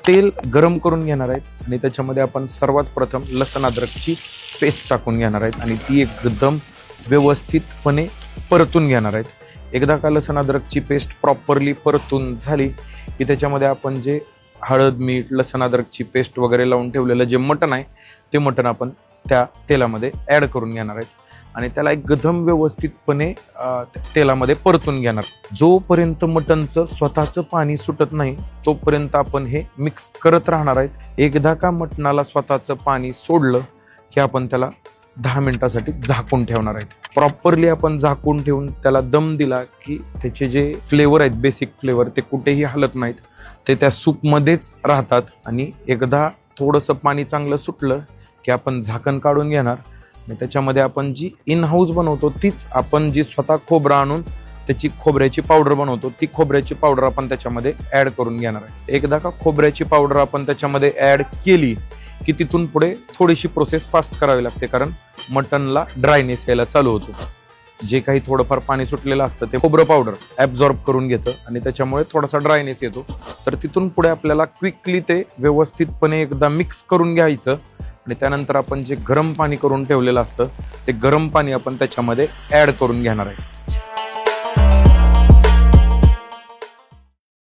तेल गरम करून घेणार आहेत आणि त्याच्यामध्ये आपण सर्वात प्रथम लसण अद्रकची पेस्ट टाकून घेणार आहेत आणि ती एकदम व्यवस्थितपणे परतून घेणार आहेत। एकदा का लसण अद्रकची पेस्ट प्रॉपरली परतून झाली की त्याच्यामध्ये आपण जे हळद मीठ लसण अद्रकची पेस्ट वगैरे लावून ठेवलेलं जे मटण आहे ते मटण आपण त्या तेलामध्ये ॲड करून घेणार आहेत आणि त्याला एकदम व्यवस्थितपणे तेलामध्ये परतून घेणार। जोपर्यंत मटणचं स्वतःचं पाणी सुटत नाही तोपर्यंत आपण हे मिक्स करत राहणार आहेत। एकदा का मटणाला स्वतःचं पाणी सोडलं की आपण त्याला 10 मिनिटासाठी झाकून ठेवणार आहेत। प्रॉपरली आपण झाकून ठेवून त्याला दम दिला की त्याचे जे फ्लेवर आहेत बेसिक फ्लेवर ते कुठेही हलत नाहीत, ते त्या सूपमध्येच राहतात आणि एकदा थोडंसं पाणी चांगलं सुटलं की आपण झाकण काढून घेणार आणि त्याच्यामध्ये आपण जी इन हाऊस बनवतो तीच आपण जी स्वतः खोबरं आणून त्याची खोबऱ्याची पावडर बनवतो ती खोबऱ्याची पावडर आपण त्याच्यामध्ये ॲड करून घेणार आहे। एकदा का खोबऱ्याची पावडर आपण त्याच्यामध्ये ॲड केली की तिथून पुढे थोडीशी प्रोसेस फास्ट करावी लागते, कारण मटनला ड्रायनेस यायला चालू होतो। जे काही थोडंफार पाणी सुटलेलं असतं ते खोबरं पावडर ॲब्झॉर्ब करून घेतं आणि त्याच्यामुळे थोडासा ड्रायनेस येतो। तर तिथून पुढे आपल्याला क्विकली ते व्यवस्थितपणे एकदा मिक्स करून घ्यायचं आणि त्यानंतर आपण जे गरम पाणी करून ठेवलेलं असतं ते गरम पाणी आपण त्याच्यामध्ये ॲड करून घेणार आहे।